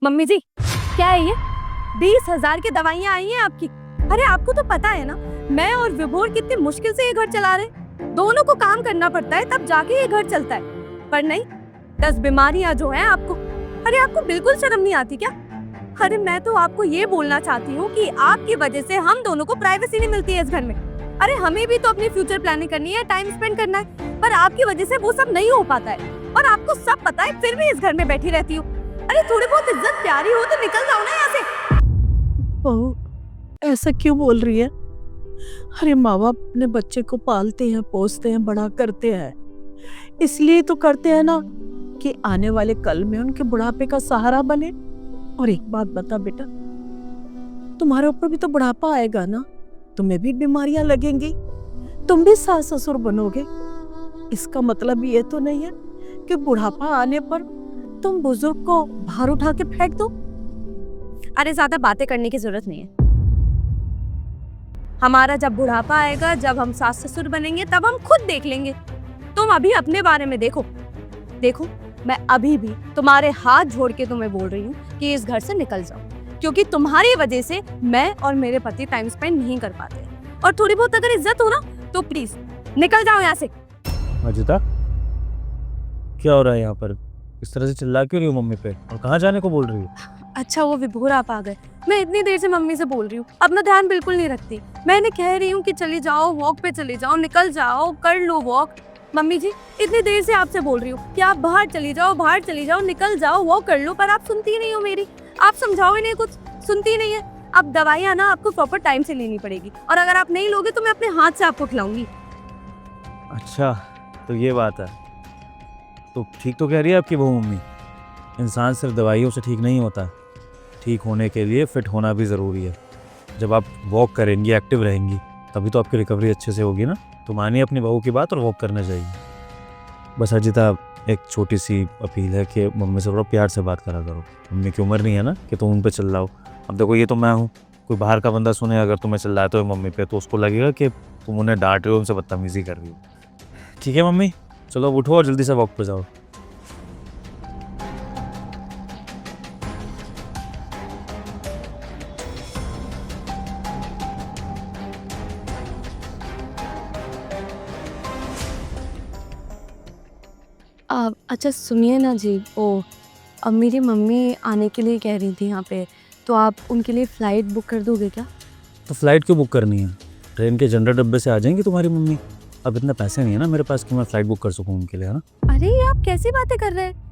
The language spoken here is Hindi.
मम्मी जी, क्या है ये? 20,000 की दवाइयाँ आई हैं आपकी। अरे आपको तो पता है ना, मैं और विभोर कितनी मुश्किल से ये घर चला रहे हैं। दोनों को काम करना पड़ता है तब जाके ये घर चलता है। पर नहीं, 10 बीमारियां जो हैं आपको। अरे आपको बिल्कुल शर्म नहीं आती क्या? अरे मैं तो आपको ये बोलना चाहती हूँ कि आपकी वजह से हम दोनों को प्राइवेसी नहीं मिलती है इस घर में। अरे हमें भी तो अपनी फ्यूचर प्लानिंग करनी है, टाइम स्पेंड करना है, पर आपकी वजह से वो सब नहीं हो पाता है। और आपको सब पता है, फिर भी इस घर में बैठी रहती हूँ। अरे थोड़ी बहुत इज्जत प्यारी हो तो निकल जाओ ना यहाँ से। बहू, ऐसा क्यों बोल रही है? अरे माँ बाप अपने बच्चे को पालते हैं, पोसते हैं, बड़ा करते हैं, इसलिए तो करते हैं ना कि आने वाले कल में उनके बुढ़ापे का सहारा बने। और एक बात बता बेटा, तुम्हारे ऊपर भी तो बुढ़ापा आएगा ना, तुम्हें भी बीमारियां लगेंगी, तुम भी सास ससुर बनोगे। इसका मतलब ये तो नहीं है कि बुढ़ापा आने पर तुम बुजुर्ग को भार उठा के फेंक दो। अरे ज्यादा बातें करने की जरूरत नहीं है। हमारा जब बुढ़ापा आएगा, जब हम सास ससुर बनेंगे, तब हम खुद देख लेंगे। तुम अभी अपने बारे में देखो। देखो, मैं अभी भी तुम्हारे हाथ जोड़ के तुम्हें बोल रही हूँ कि इस घर से निकल जाओ, क्योंकि तुम्हारी वजह से मैं और मेरे पति टाइम स्पेंड नहीं कर पाते। और थोड़ी बहुत अगर इज्जत हो ना तो प्लीज निकल जाओ यहाँ से। अजिता, क्या हो रहा है यहाँ पर? इस तरह से चिल्ला क्यों रही हो मम्मी पे, और कहाँ जाने को बोल रही हो? अच्छा वो विभोर आप आ गए। मैं इतनी देर से मम्मी से बोल रही हूँ, अपना ध्यान बिल्कुल नहीं रखती। मैंने कह रही हूँ कि चली जाओ, वॉक पे चली जाओ, निकल जाओ, कर लो वॉक। मम्मी जी, इतनी देर से आपसे बोल रही हूँ कि आप बाहर चली जाओ, बाहर चली जाओ, निकल जाओ, वॉक कर लो, पर आप सुनती नहीं हो मेरी। आप समझाओ इन्हें कुछ, सुनती नहीं है। अब दवाइयाँ ना आपको प्रॉपर टाइम से लेनी पड़ेगी, और अगर आप नहीं लोगे तो मैं अपने हाथ से आपको खिलाऊंगी। अच्छा, तो ये बात है। तो ठीक तो कह रही है आपकी बहू मम्मी, इंसान सिर्फ दवाइयों से ठीक नहीं होता, ठीक होने के लिए फिट होना भी ज़रूरी है। जब आप वॉक करेंगी, एक्टिव रहेंगी, तभी तो आपकी रिकवरी अच्छे से होगी ना। तो मानिए अपनी बहू की बात और वॉक करना चाहिए। बस अजिता, एक छोटी सी अपील है कि मम्मी से थोड़ा प्यार से बात करा करो। मम्मी की उम्र नहीं है ना कि तुम उन पे चिल्लाओ। अब देखो, ये तो मैं हूँ, कोई बाहर का बंदा सुने अगर तुम्हें चिल्लाते हो मम्मी पे, तो उसको लगेगा कि तुम उन्हें डांट रहे हो, उनसे बदतमीजी कर रही हो। ठीक है मम्मी, चलो उठो और जल्दी से वॉक पे जाओ। अच्छा सुनिए ना जी, अब मेरी मम्मी आने के लिए कह रही थी यहाँ पे, तो आप उनके लिए फ़्लाइट बुक कर दोगे क्या? तो फ्लाइट क्यों बुक करनी है? ट्रेन के जनरल डब्बे से आ जाएंगी तुम्हारी मम्मी। अब इतने पैसे नहीं है ना मेरे पास कि मैं फ़्लाइट बुक कर सकूँ उनके लिए, है ना। अरे ये आप कैसी बातें कर रहे हैं?